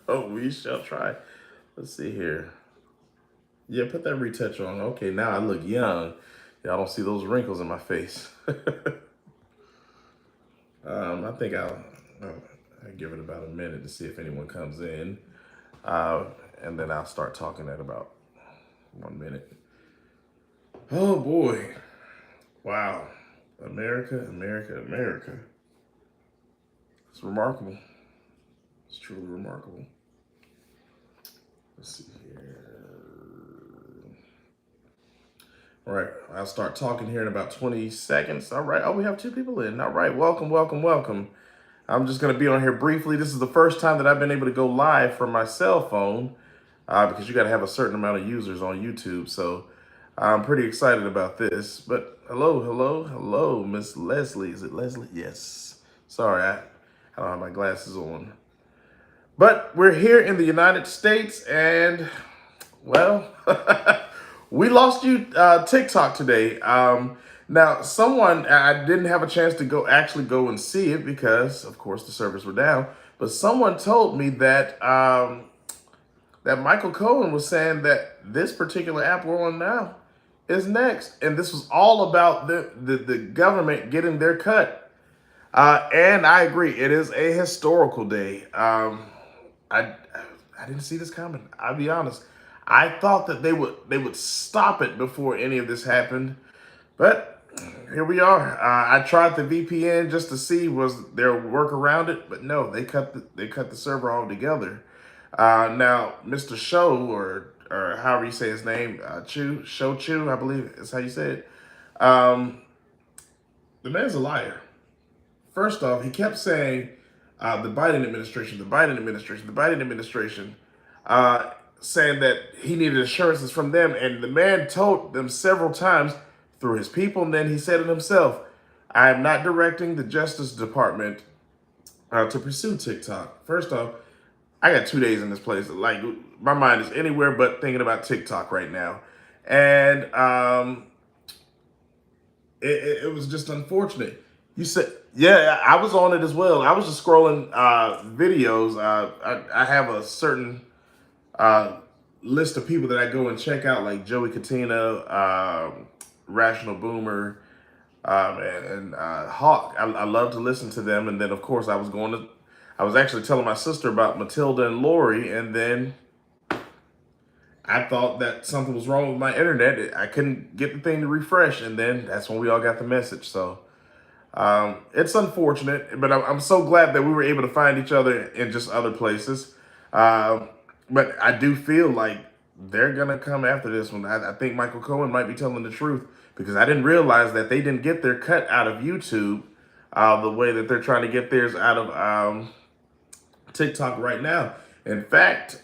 We shall try. Let's see here. Yeah, put that retouch on. Okay, now I look young. Y'all don't see those wrinkles in my face. I think I'll give it about a minute to see if anyone comes in. Uh, and then I'll start talking at about 1 minute. Oh boy. Wow. America, America, America. It's remarkable. It's truly remarkable. Let's see here. All right, I'll start talking here in about 20 seconds. All right. Oh, we have 2 people in. All right. Welcome, welcome, welcome. I'm just going to be on here briefly. This is the first time that I've been able to go live from my cell phone because you got to have a certain amount of users on YouTube. So I'm pretty excited about this. But hello, hello, hello, Miss Leslie. Is it Leslie? Yes. Sorry, I don't have my glasses on. But we're here in the United States and, well, we lost you TikTok today. Now, someone, I didn't have a chance to actually go and see it because, of course, the servers were down. But someone told me that that Michael Cohen was saying that this particular app we're on now is next. And this was all about the government getting their cut. And I agree, it is a historical day. I didn't see this coming. I'll be honest. I thought that they would stop it before any of this happened, but here we are. I tried the VPN just to see was there a work around it, but no, they cut the server altogether. Now, Mr. Show or however you say his name, Chu, I believe is how you say it. The man's a liar. First off, he kept saying the Biden administration, the Biden administration, the Biden administration, saying that he needed assurances from them. And the man told them several times through his people, and then he said it himself, I am not directing the Justice Department to pursue TikTok. First off, I got 2 days in this place. Like, my mind is anywhere but thinking about TikTok right now. And it was just unfortunate. You said, yeah, I was on it as well. I was just scrolling videos. I have a certain list of people that I go and check out, like Joey Katina, Rational Boomer, and Hawk. I love to listen to them. And then, of course, I was actually telling my sister about Matilda and Lori, and then I thought that something was wrong with my internet. I couldn't get the thing to refresh, and then that's when we all got the message. So it's unfortunate, but I'm so glad that we were able to find each other in just other places. But I do feel like they're going to come after this one. I think Michael Cohen might be telling the truth because I didn't realize that they didn't get their cut out of YouTube the way that they're trying to get theirs out of TikTok right now. In fact,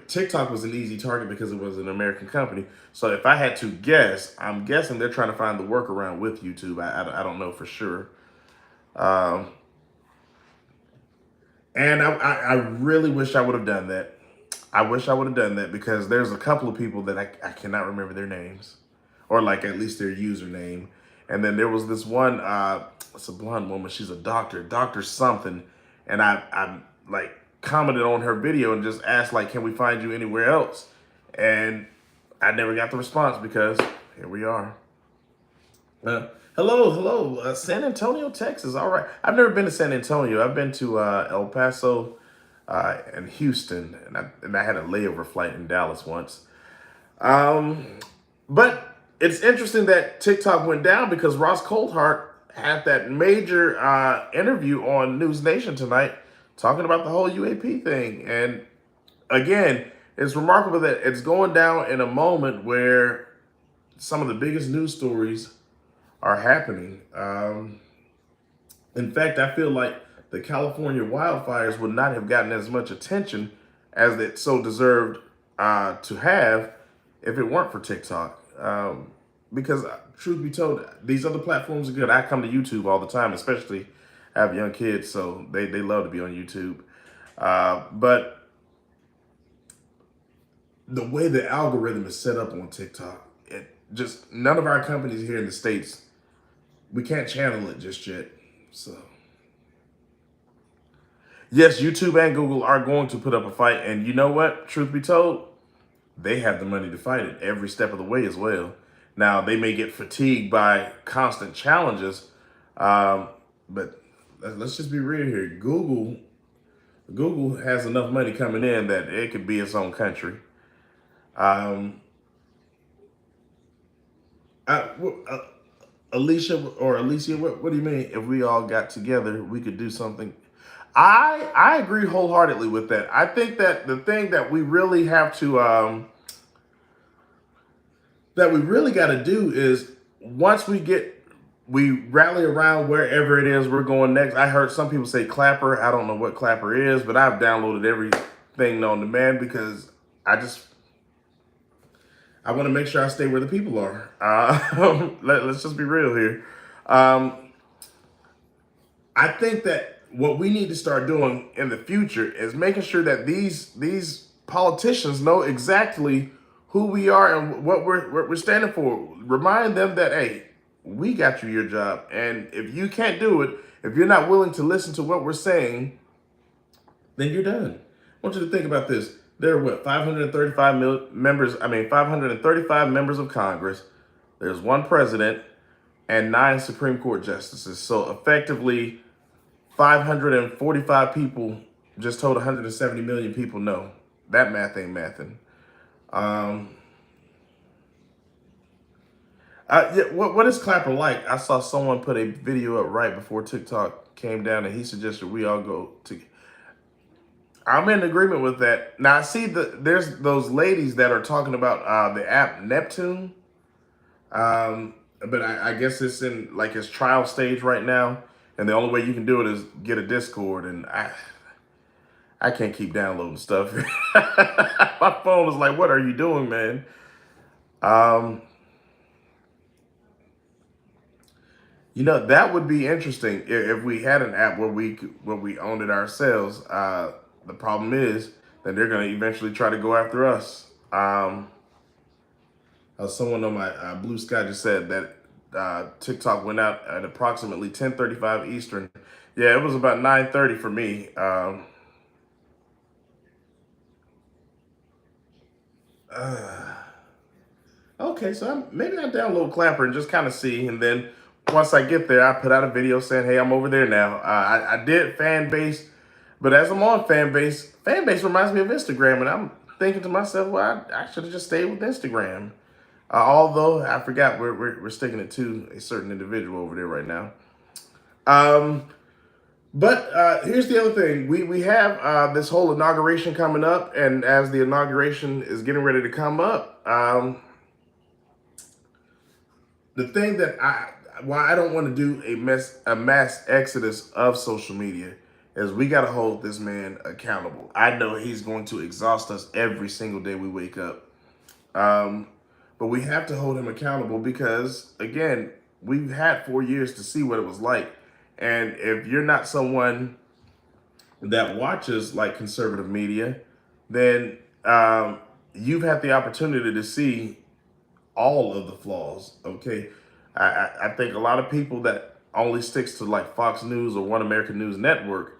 TikTok was an easy target because it was an American company. So if I had to guess, I'm guessing they're trying to find the workaround with YouTube. I don't know for sure. And I really wish I would have done that. I wish I would have done that because there's a couple of people that I cannot remember their names or like at least their username. And then there was this one, it's a blonde woman. She's a doctor something. And I like commented on her video and just asked like, can we find you anywhere else? And I never got the response because here we are. Hello, San Antonio, Texas. All right. I've never been to San Antonio. I've been to El Paso and Houston, and I had a layover flight in Dallas once. But it's interesting that TikTok went down because Ross Coulthart had that major interview on News Nation tonight talking about the whole UAP thing. And again, it's remarkable that it's going down in a moment where some of the biggest news stories are happening. In fact, I feel like the California wildfires would not have gotten as much attention as it so deserved to have if it weren't for TikTok. Because truth be told, these other platforms are good. I come to YouTube all the time, especially I have young kids, so they love to be on YouTube. But the way the algorithm is set up on TikTok, just none of our companies here in the States, we can't channel it just yet. So Yes, YouTube and Google are going to put up a fight. And you know what? Truth be told, they have the money to fight it every step of the way as well. Now, they may get fatigued by constant challenges, but let's just be real here. Google has enough money coming in that it could be its own country. Um, I, Alicia, what do you mean? If we all got together, we could do something. I agree wholeheartedly with that. I think that the thing that we really have to that we really got to do is once we rally around wherever it is we're going next. I heard some people say Clapper. I don't know what Clapper is, but I've downloaded everything known to man because I want to make sure I stay where the people are. Let's just be real here. I think that what we need to start doing in the future is making sure that these politicians know exactly who we are and what we're standing for. Remind them that, hey, we got you your job, and if you can't do it, if you're not willing to listen to what we're saying, then you're done. I want you to think about this. There are what, 535 members? I mean, 535 members of Congress. There's one president and 9 Supreme Court justices. So effectively, 545 people just told 170 million people no. That math ain't mathing. Yeah, what is Clapper like? I saw someone put a video up right before TikTok came down, and he suggested we all go to. I'm in agreement with that. Now I see there's those ladies that are talking about the app Neptune, but I guess it's in like its trial stage right now, and the only way you can do it is get a Discord, and I can't keep downloading stuff. My phone is like, what are you doing, man? You know, that would be interesting if we had an app where we owned it ourselves. The problem is that they're going to eventually try to go after us. Someone on my Blue Sky just said that TikTok went out at approximately 10:35 Eastern. Yeah, it was about 9:30 for me. Okay, so maybe I download Clapper and just kind of see, and then once I get there, I put out a video saying, "Hey, I'm over there now." I did fan base, but as I'm on fan base reminds me of Instagram, and I'm thinking to myself, well, I should have just stayed with Instagram. Although I forgot we're sticking it to a certain individual over there right now. But here's the other thing: we have this whole inauguration coming up, and as the inauguration is getting ready to come up, the thing that why I don't want to do a mass exodus of social media is we got to hold this man accountable. I know he's going to exhaust us every single day we wake up. But we have to hold him accountable because, again, we've had 4 years to see what it was like. And if you're not someone that watches like conservative media, then you've had the opportunity to see all of the flaws. Okay. I think a lot of people that only sticks to like Fox News or One American News Network,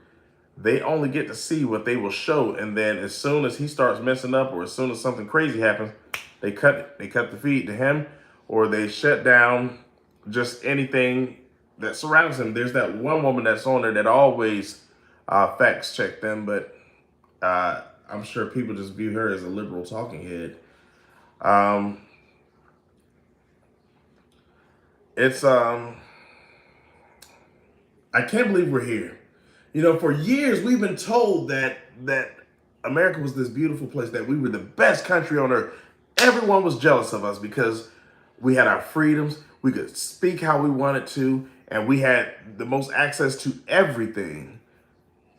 they only get to see what they will show. And then as soon as he starts messing up or as soon as something crazy happens, they cut the feed to him, or they shut down just anything that surrounds him. There's that one woman that's on there that always facts check them, but I'm sure people just view her as a liberal talking head. It's I can't believe we're here. You know, for years we've been told that America was this beautiful place, that we were the best country on earth. Everyone was jealous of us because we had our freedoms, we could speak how we wanted to, and we had the most access to everything.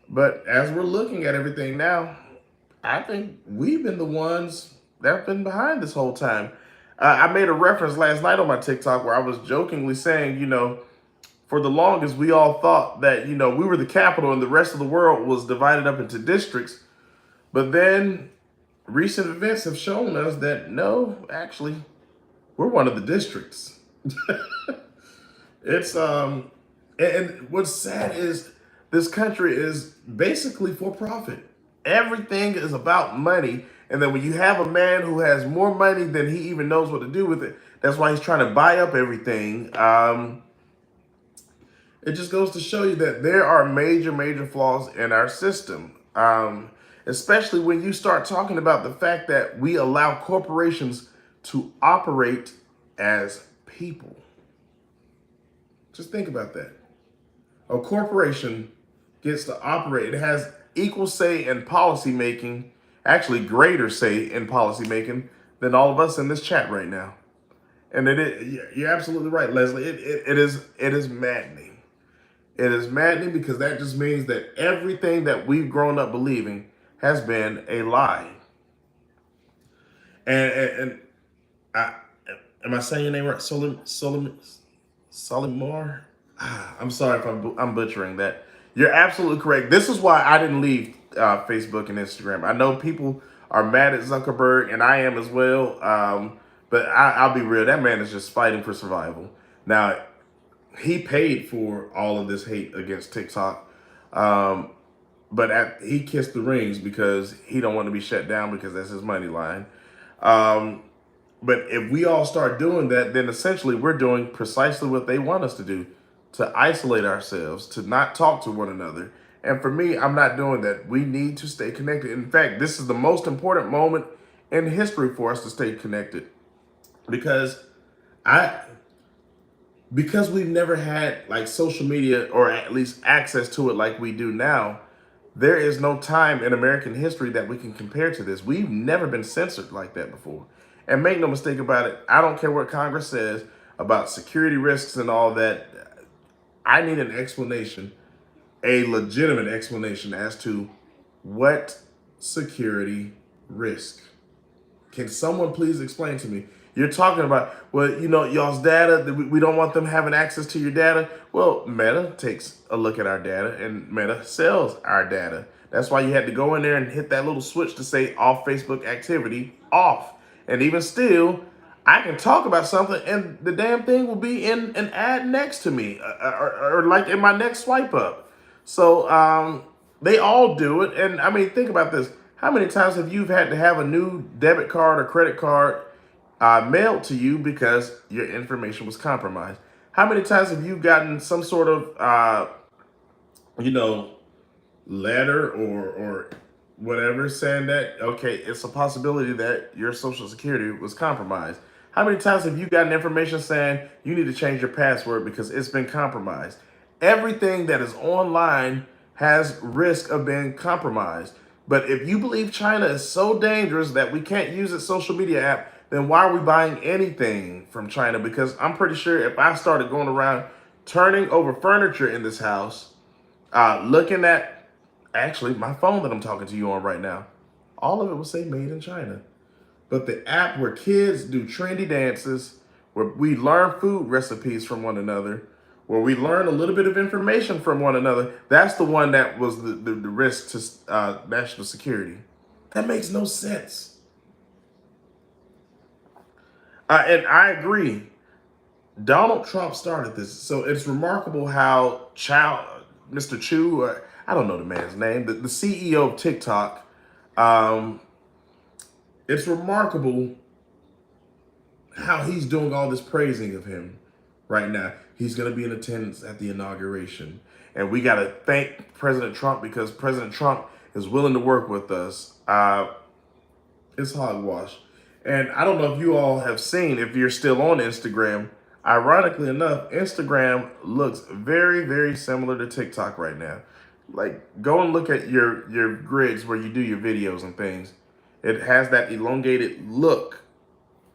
But as we're looking at everything now, I think we've been the ones that have been behind this whole time. I made a reference last night on my TikTok where I was jokingly saying, you know, for the longest, we all thought that, you know, we were the capital and the rest of the world was divided up into districts. But then recent events have shown us that no, actually, we're one of the districts. It's and what's sad is This country is basically for profit. Everything is about money. And then when you have a man who has more money than he even knows what to do with it, that's why he's trying to buy up everything. It just goes to show you that there are major, major flaws in our system. Especially when you start talking about the fact that we allow corporations to operate as people. Just think about that. A corporation gets to operate. It has equal say in policy making, actually greater say in policy making than all of us in this chat right now. And you're absolutely right, Leslie. It is maddening. It is maddening because that just means that everything that we've grown up believing has been a lie. And I, am I saying your name right? Solimar? I'm sorry if I'm butchering that. You're absolutely correct. This is why I didn't leave Facebook and Instagram. I know people are mad at Zuckerberg, and I am as well. But I'll be real. That man is just fighting for survival. Now, he paid for all of this hate against TikTok. But he kissed the rings because he don't want to be shut down because that's his money line. But if we all start doing that, then essentially we're doing precisely what they want us to do, to isolate ourselves, to not talk to one another. And for me, I'm not doing that. We need to stay connected. In fact, this is the most important moment in history for us to stay connected because we've never had like social media or at least access to it like we do now. There is no time in American history that we can compare to this. We've never been censored like that before. And make no mistake about it, I don't care what Congress says about security risks and all that. I need an explanation, a legitimate explanation as to what security risk. Can someone please explain to me? You're talking about, well, y'all's data, we don't want them having access to your data. Well, Meta takes a look at our data and Meta sells our data. That's why you had to go in there and hit that little switch to say off Facebook activity, off. And even still, I can talk about something and the damn thing will be in an ad next to me or like in my next swipe up. So they all do it. And I mean, think about this. How many times have you had to have a new debit card or credit card mailed to you because your information was compromised? How many times have you gotten some sort of, letter or whatever saying that, okay, it's a possibility that your social security was compromised? How many times have you gotten information saying you need to change your password because it's been compromised? Everything that is online has risk of being compromised. But if you believe China is so dangerous that we can't use its social media app, then why are we buying anything from China? Because I'm pretty sure if I started going around turning over furniture in this house, looking at actually my phone that I'm talking to you on right now, all of it will say made in China. But the app where kids do trendy dances, where we learn food recipes from one another, where we learn a little bit of information from one another, that's the one that was the risk to national security. That makes no sense. And I agree. Donald Trump started this. So it's remarkable how Mr. Chu, I don't know the man's name, the CEO of TikTok, it's remarkable how he's doing all this praising of him right now. He's going to be in attendance at the inauguration. And we got to thank President Trump because President Trump is willing to work with us. It's hogwash. And I don't know if you all have seen, if you're still on Instagram, ironically enough, Instagram looks very, very similar to TikTok right now. Like, go and look at your grids where you do your videos and things. It has that elongated look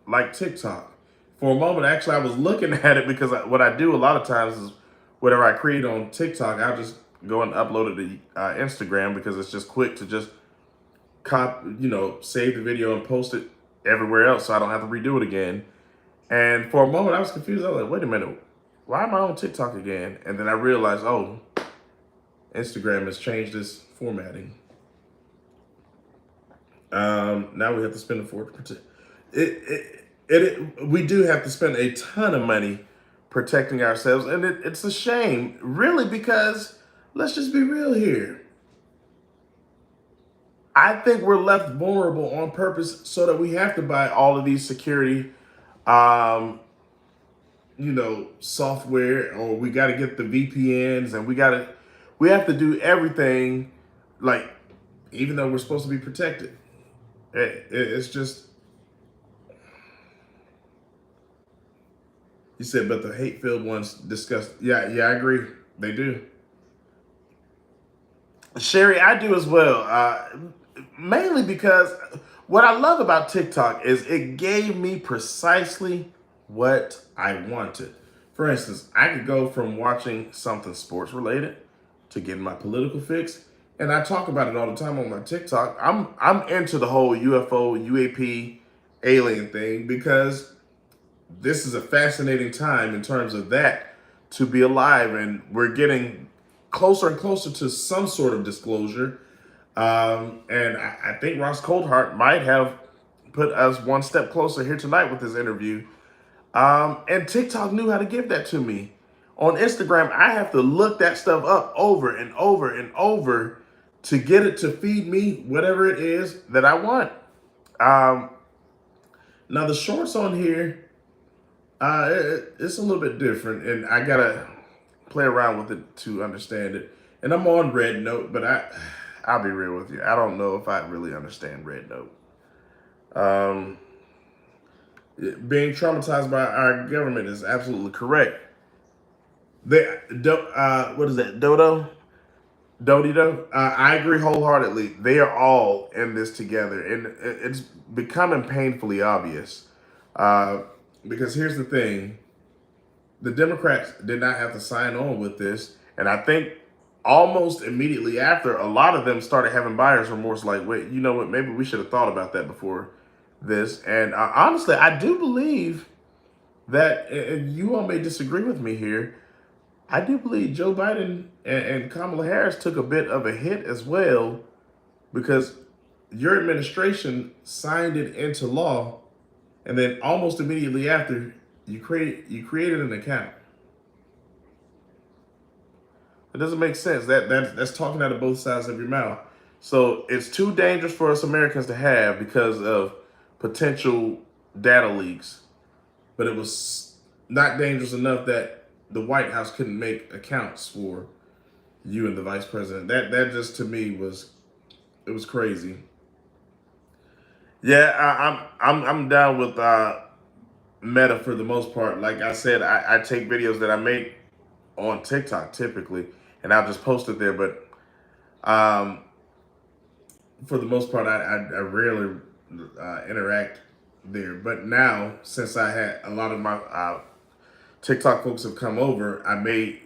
like TikTok. For a moment, actually, I was looking at it because what I do a lot of times is whatever I create on TikTok, I'll just go and upload it to Instagram because it's just quick to just save the video and post it everywhere else so I don't have to redo it again. And for a moment, I was confused. I was like, wait a minute, why am I on TikTok again? And then I realized, oh, Instagram has changed its formatting. Now we have to spend we do have to spend a ton of money protecting ourselves. And it's a shame, really, because let's just be real here. I think we're left vulnerable on purpose so that we have to buy all of these security, um, software, or we got to get the VPNs, and we have to do everything, like, even though we're supposed to be protected. It's just, you said, but the hate-filled ones discuss. Yeah, I agree. They do. Sherry, I do as well. Mainly because what I love about TikTok is it gave me precisely what I wanted. For instance, I could go from watching something sports related to getting my political fix, and I talk about it all the time on my TikTok. I'm into the whole UFO, UAP, alien thing because this is a fascinating time in terms of that, to be alive, and we're getting closer and closer to some sort of disclosure. And I think Ross Coldhart might have put us one step closer here tonight with this interview. And TikTok knew how to give that to me. On Instagram, I have to look that stuff up over and over and over to get it to feed me whatever it is that I want. Now the shorts on here, it's a little bit different, and I gotta play around with it to understand it. And I'm on Red Note, but I'll be real with you. I don't know if I really understand Red Note. Being traumatized by our government is absolutely correct. What is that? Dodo? I agree wholeheartedly. They are all in this together, and it's becoming painfully obvious. Because here's the thing: the Democrats did not have to sign on with this, and I think almost immediately after, a lot of them started having buyer's remorse. Like, wait, you know what? Maybe we should have thought about that before this. And honestly, I do believe that, and you all may disagree with me here, I do believe Joe Biden and Kamala Harris took a bit of a hit as well, because your administration signed it into law, and then almost immediately after, you created an account. It doesn't make sense. That's talking out of both sides of your mouth. So it's too dangerous for us Americans to have because of potential data leaks. But it was not dangerous enough that the White House couldn't make accounts for you and the vice president. That just, to me, was crazy. Yeah, I'm down with Meta for the most part. Like I said, I take videos that I make on TikTok typically, and I'll just post it there. But for the most part, I rarely interact there. But now, since I had a lot of my TikTok folks have come over, I may,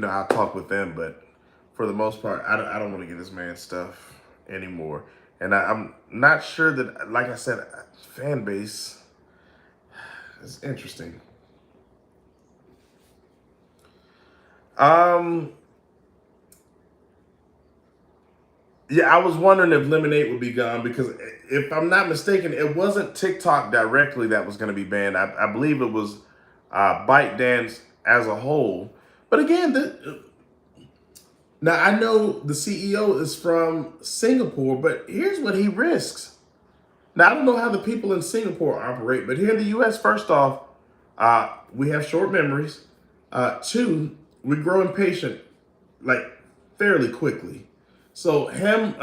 I'll talk with them. But for the most part, I don't want to get this man's stuff anymore. And I'm not sure that, like I said, fan base is interesting. Yeah, I was wondering if Lemonade would be gone, because if I'm not mistaken, it wasn't TikTok directly that was going to be banned. I believe it was ByteDance as a whole. But again, now I know the CEO is from Singapore, but here's what he risks. Now, I don't know how the people in Singapore operate, but here in the U.S., first off, we have short memories. Two, we grow impatient, like, fairly quickly. So him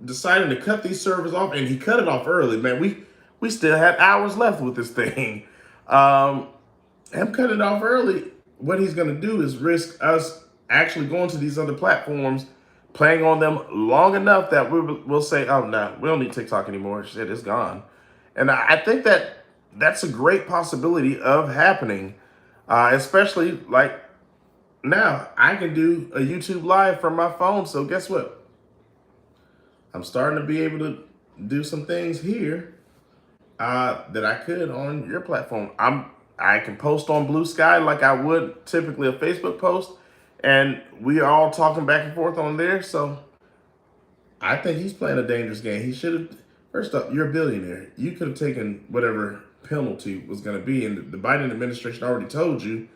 deciding to cut these servers off, and he cut it off early, man. We still had hours left with this thing. Him cutting it off early, what he's going to do is risk us actually going to these other platforms, playing on them long enough that we'll say, oh, no, we don't need TikTok anymore. Shit, it's gone. And I think that's a great possibility of happening, especially like now I can do a YouTube live from my phone. So guess what? I'm starting to be able to do some things here that I could on your platform. I can post on Blue Sky like I would typically a Facebook post, and we are all talking back and forth on there. So I think he's playing a dangerous game. He should have. First up, you're a billionaire. You could have taken whatever penalty was going to be, and the Biden administration already told you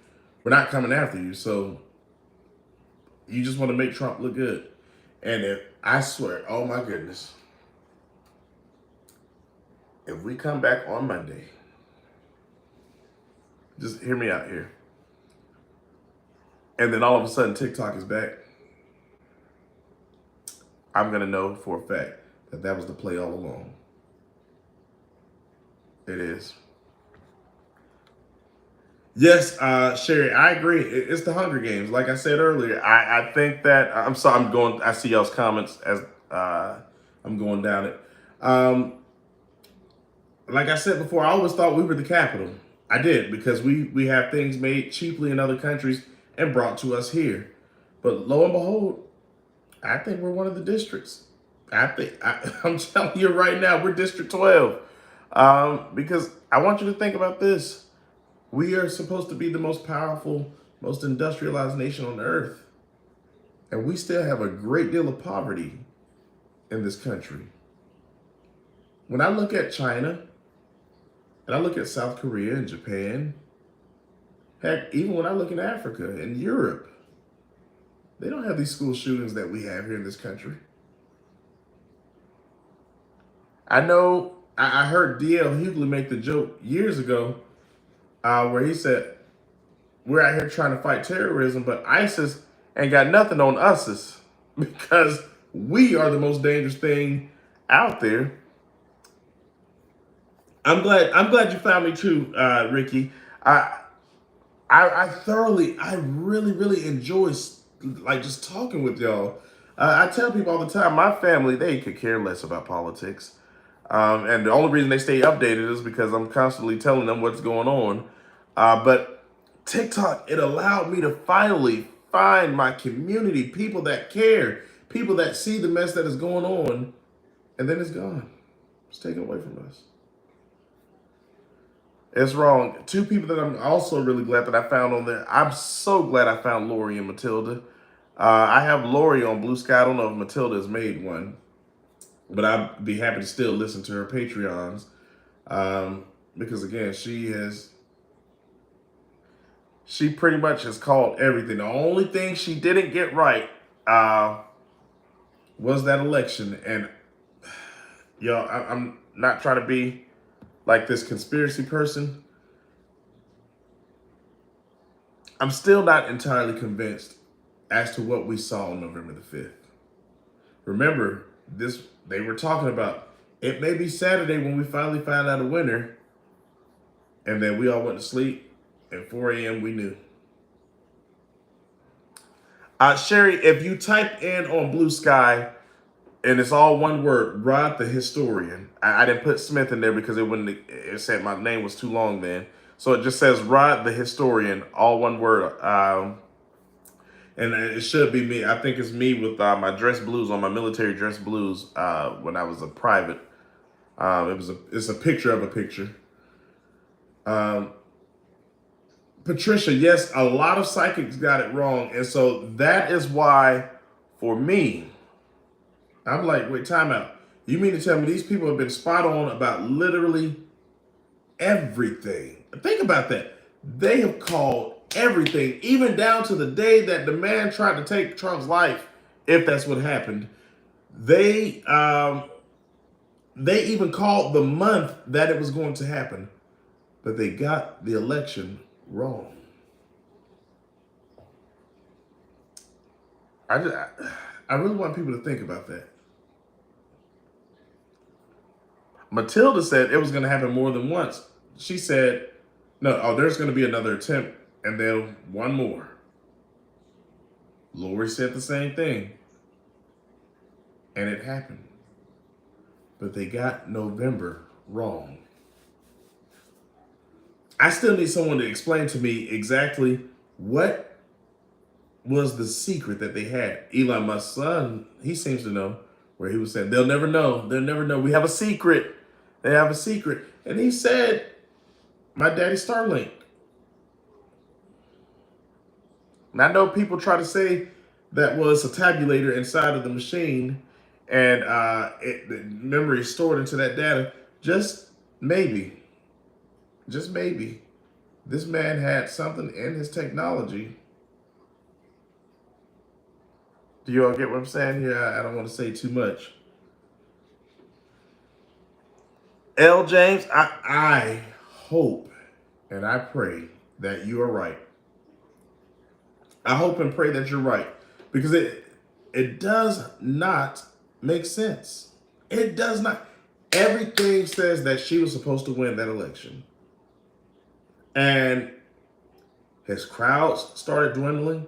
we're not coming after you. So You just want to make Trump look good. And if I swear, oh my goodness, if we come back on Monday, just hear me out here. And then all of a sudden TikTok is back. I'm going to know for a fact that that was the play all along. It is. Yes, Sherry, I agree. It's the Hunger Games. Like I said earlier, I think that I'm sorry. I see y'all's comments as I'm going down it. Like I said before, I always thought we were the capital. I did, because we have things made cheaply in other countries and brought to us here. But lo and behold, I think we're one of the districts. I'm telling you right now, we're District 12. Because I want you to think about this. We are supposed to be the most powerful, most industrialized nation on earth. And we still have a great deal of poverty in this country. When I look at China, and I look at South Korea and Japan, heck, even when I look in Africa and Europe, they don't have these school shootings that we have here in this country. I know I heard D.L. Hughley make the joke years ago where he said, we're out here trying to fight terrorism, but ISIS ain't got nothing on us because we are the most dangerous thing out there. I'm glad you found me too, Ricky. I really enjoy like just talking with y'all. I tell people all the time, my family, they could care less about politics. And the only reason they stay updated is because I'm constantly telling them what's going on. But TikTok, it allowed me to finally find my community, people that care, people that see the mess that is going on, and then it's gone. It's taken away from us. It's wrong. Two people that I'm also really glad that I found on there. I'm so glad I found Lori and Matilda. I have Lori on Blue Sky. I don't know if Matilda has made one, but I'd be happy to still listen to her Patreons. Because again, she pretty much has called everything. The only thing she didn't get right was that election. And y'all, I'm not trying to be like this conspiracy person. I'm still not entirely convinced as to what we saw on November the 5th. Remember, they were talking about it may be Saturday when we finally find out a winner, and then we all went to sleep. At 4 a.m. we knew. Sherry, if you type in on Blue Sky, and it's all one word, Rod the Historian. I didn't put Smith in there because it said my name was too long then. So it just says Rod the Historian, all one word. And it should be me. I think it's me with my dress blues on, my military dress blues when I was a private. It's a picture of a picture. Patricia, yes, a lot of psychics got it wrong. And so that is why, for me, I'm like, wait, time out. You mean to tell me these people have been spot on about literally everything? Think about that. They have called everything, even down to the day that the man tried to take Trump's life, if that's what happened. They even called the month that it was going to happen, but they got the election wrong. I really want people to think about that. Matilda said it was going to happen more than once. She said, no, there's going to be another attempt and then one more. Lori said the same thing. And it happened. But they got November wrong. I still need someone to explain to me exactly what was the secret that they had. Elon Musk's son, he seems to know, where he was saying, they'll never know. They'll never know. We have a secret. They have a secret. And he said, my daddy Starlink. And I know people try to say that was a tabulator inside of the machine and the memory is stored into that data. Just maybe, this man had something in his technology Do you all get what I'm saying here? I don't want to say too much. L. James, I hope and I pray that you are right. I hope and pray that you're right, because it does not make sense. It does not. Everything says that she was supposed to win that election. And his crowds started dwindling.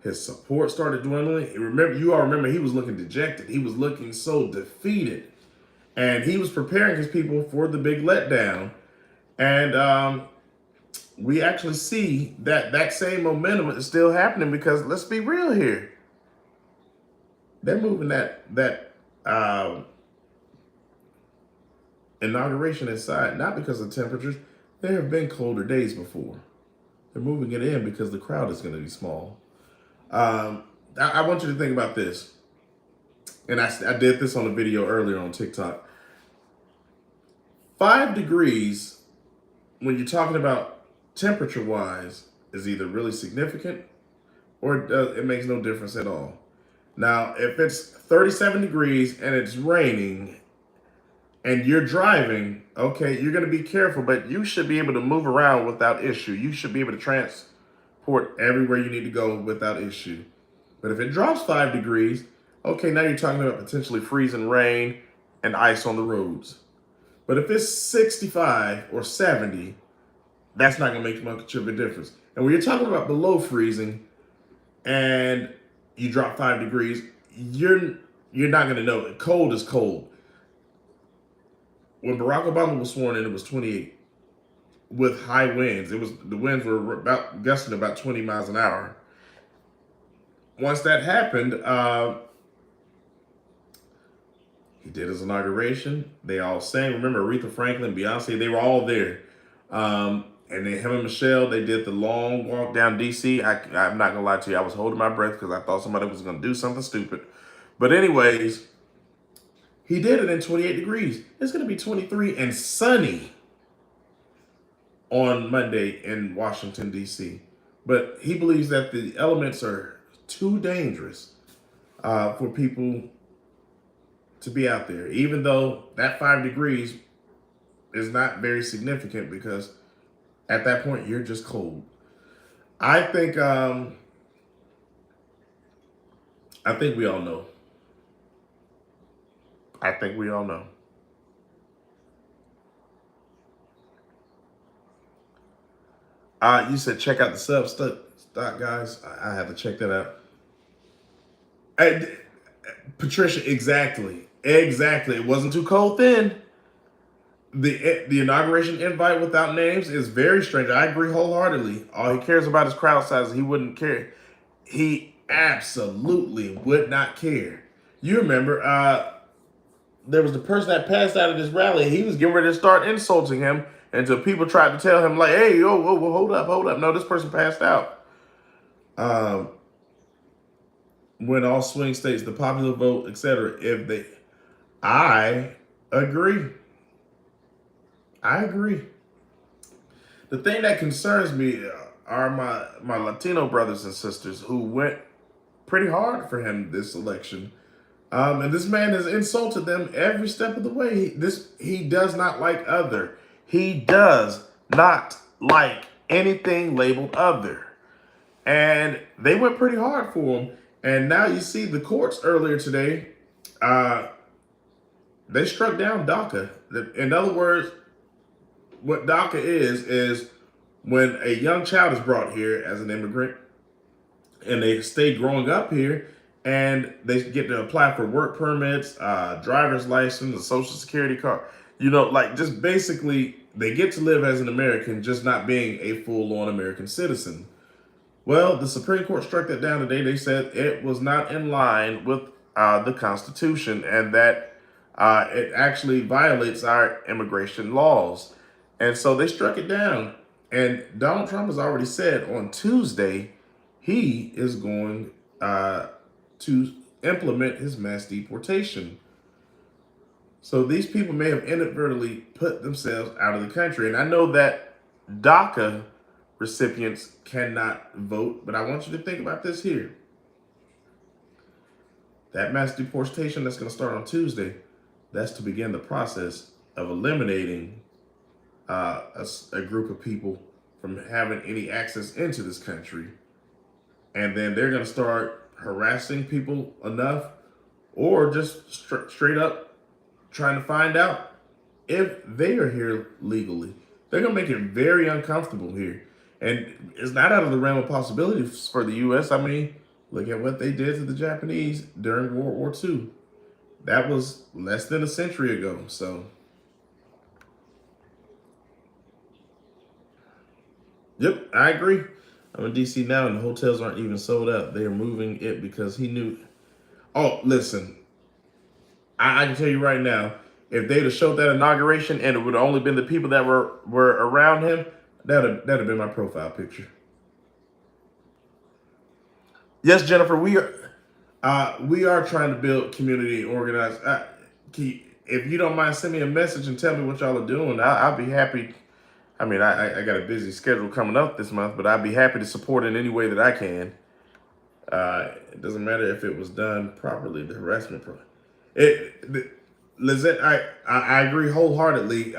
His support started dwindling. You all remember he was looking dejected. He was looking so defeated. And he was preparing his people for the big letdown. And we actually see that same momentum is still happening, because let's be real here. They're moving that inauguration inside, not because of temperatures. There have been colder days before. They're moving it in because the crowd is going to be small. I want you to think about this. And I did this on a video earlier on TikTok. 5 degrees, when you're talking about temperature-wise, is either really significant or it makes no difference at all. Now, if it's 37 degrees and it's raining and you're driving, okay, you're going to be careful, but you should be able to move around without issue. You should be able to transport everywhere you need to go without issue. But if it drops 5 degrees, okay, now you're talking about potentially freezing rain and ice on the roads. But if it's 65 or 70, that's not going to make much of a difference. And when you're talking about below freezing and you drop 5 degrees, you're not going to know it. Cold is cold. When Barack Obama was sworn in, it was 28 with high winds. The winds were gusting about 20 miles an hour. Once that happened, he did his inauguration. They all sang. Remember, Aretha Franklin, Beyonce, they were all there. And him and Michelle, they did the long walk down D.C. I'm not going to lie to you. I was holding my breath because I thought somebody was going to do something stupid. But anyways, he did it in 28 degrees. It's going to be 23 and sunny on Monday in Washington, D.C. But he believes that the elements are too dangerous for people to be out there, even though that 5 degrees is not very significant, because at that point you're just cold. I think we all know. I think we all know. You said check out the Substock, guys. I have to check that out. Patricia, exactly. It wasn't too cold then. The inauguration invite without names is very strange. I agree wholeheartedly. All he cares about is crowd size. He wouldn't care. He absolutely would not care. You remember, there was the person that passed out at this rally. He was getting ready to start insulting him until people tried to tell him, like, hey, yo, whoa, hold up. No, this person passed out. When all swing states, the popular vote, etc. I agree. The thing that concerns me are my Latino brothers and sisters who went pretty hard for him this election. And this man has insulted them every step of the way. He does not like other. He does not like anything labeled other. And they went pretty hard for him. And now you see the courts earlier today, they struck down DACA. In other words, what DACA is when a young child is brought here as an immigrant and they stay growing up here, and they get to apply for work permits, driver's license, a social security card. Like just basically they get to live as an American, just not being a full-on American citizen. Well, the Supreme Court struck that down today. They said it was not in line with the Constitution, and that it actually violates our immigration laws. And so they struck it down. And Donald Trump has already said on Tuesday he is going to implement his mass deportation. So these people may have inadvertently put themselves out of the country. And I know that DACA recipients cannot vote, but I want you to think about this here. That mass deportation that's going to start on Tuesday, that's to begin the process of eliminating a group of people from having any access into this country. And then they're going to start harassing people enough, or just straight up trying to find out if they are here legally. They're going to make it very uncomfortable here. And it's not out of the realm of possibilities for the U.S. I mean, look at what they did to the Japanese during World War II. That was less than a century ago. So, yep, I agree. I'm in D.C. now, and the hotels aren't even sold out. They are moving it because he knew. Oh, listen, I can tell you right now, if they'd have showed that inauguration and it would have only been the people that were around him, that'd have been my profile picture. Yes, Jennifer, we are trying to build community organized. If you don't mind, send me a message and tell me what y'all are doing. I'll be happy. I mean, I got a busy schedule coming up this month, but I'd be happy to support in any way that I can. It doesn't matter if it was done properly. The harassment, Lizette, I agree wholeheartedly.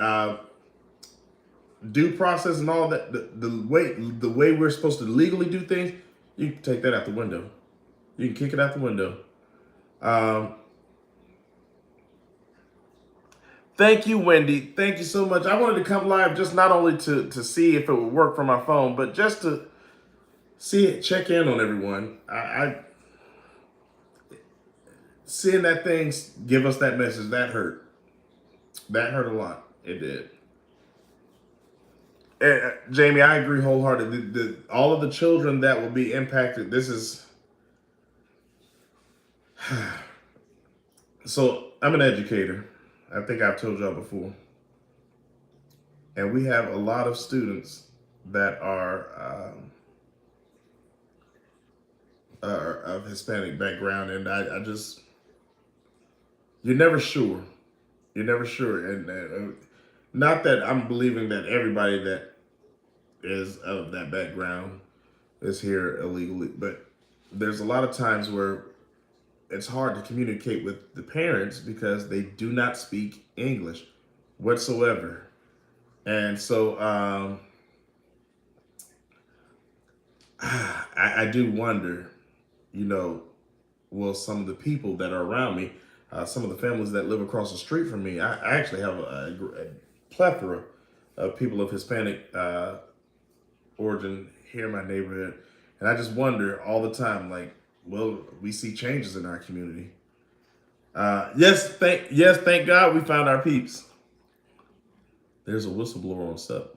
Due process and all that, the way we're supposed to legally do things, you can take that out the window. You can kick it out the window. Thank you, Wendy. Thank you so much. I wanted to come live just not only to see if it would work for my phone, but just to see it, check in on everyone. I seeing that things give us that message, that hurt. That hurt a lot. It did. Jamie, I agree wholeheartedly. All of the children that will be impacted, this is. So, I'm an educator. I think I've told y'all before. And we have a lot of students that are of Hispanic background. And I just, you're never sure. You're never sure. And not that I'm believing that everybody that is of that background is here illegally, but there's a lot of times where it's hard to communicate with the parents because they do not speak English whatsoever. And so I do wonder, will some of the people that are around me, some of the families that live across the street from me, I actually have a plethora of people of Hispanic origin here in my neighborhood. And I just wonder all the time, like, will we see changes in our community? Thank God we found our peeps. There's a whistleblower on Sub.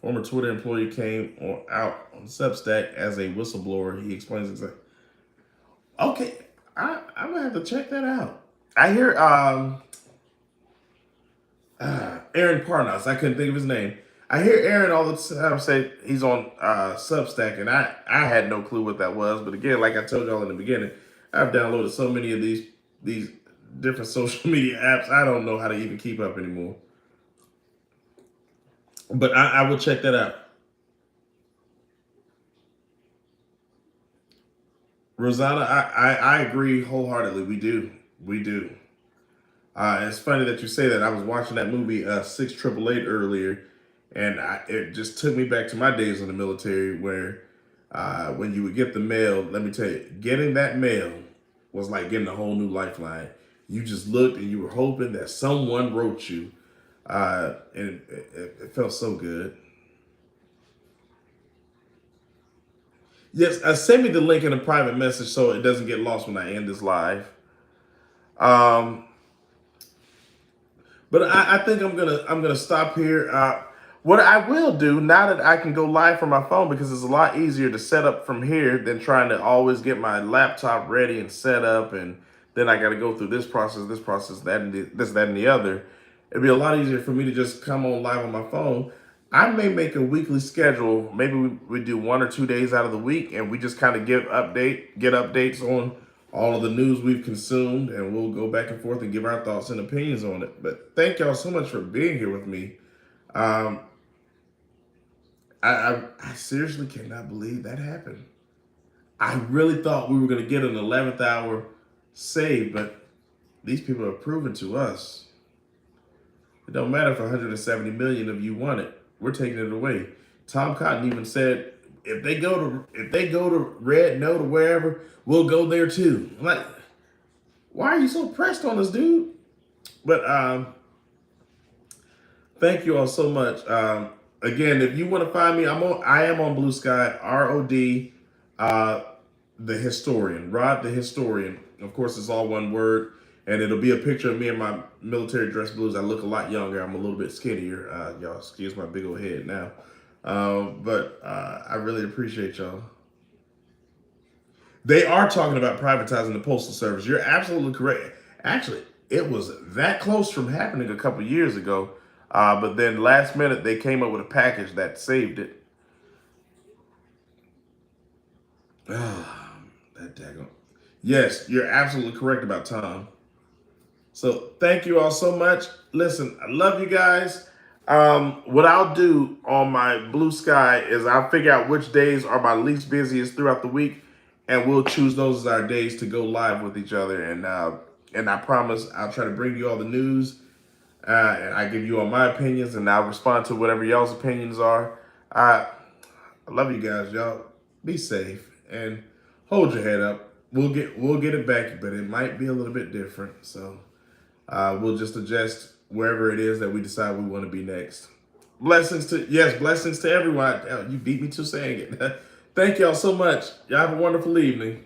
Former Twitter employee came out on Substack as a whistleblower. He explains exactly. Okay, I'm gonna have to check that out. I hear Aaron Parnas. I couldn't think of his name. I hear Aaron all the time say he's on Substack, and I had no clue what that was. But again, like I told y'all in the beginning, I've downloaded so many of these different social media apps. I don't know how to even keep up anymore. But I will check that out. Rosanna, I agree wholeheartedly. We do. It's funny that you say that. I was watching that movie 6888 earlier, and it just took me back to my days in the military where when you would get the mail, let me tell you, getting that mail was like getting a whole new lifeline. You just looked and you were hoping that someone wrote you, and it felt so good. Yes, send me the link in a private message so it doesn't get lost when I end this live. But I think I'm gonna stop here. What I will do now that I can go live from my phone, because it's a lot easier to set up from here than trying to always get my laptop ready and set up, and then I got to go through this process, that, and that, and the other. It'd be a lot easier for me to just come on live on my phone. I may make a weekly schedule. Maybe we do 1 or 2 days out of the week, and we just kind of get updates on all of the news we've consumed, and we'll go back and forth and give our thoughts and opinions on it. But thank y'all so much for being here with me. I seriously cannot believe that happened. I really thought we were going to get an 11th hour save, but these people have proven to us it don't matter if 170 million of you want it. We're taking it away. Tom Cotton even said if they go to Red Note or wherever, we'll go there too. I'm like, why are you so pressed on us, dude? But thank you all so much. Again, if you want to find me, I am on Blue Sky, ROD, the historian, Rod the historian. Of course, it's all one word, and it'll be a picture of me in my military dress blues. I look a lot younger. I'm a little bit skinnier. Y'all excuse my big old head now. But I really appreciate y'all. They are talking about privatizing the Postal Service. You're absolutely correct. Actually, it was that close from happening a couple years ago. But then last minute, they came up with a package that saved it. That daggone. Yes, you're absolutely correct about Tom. So thank you all so much. Listen, I love you guys. What I'll do on my Blue Sky is I'll figure out which days are my least busiest throughout the week, and we'll choose those as our days to go live with each other. And I promise I'll try to bring you all the news. And I give you all my opinions, and I'll respond to whatever y'all's opinions are. I love you guys, y'all. Be safe and hold your head up. We'll get it back, but it might be a little bit different. So we'll just adjust wherever it is that we decide we want to be next. Blessings to everyone. You beat me to saying it. Thank y'all so much. Y'all have a wonderful evening.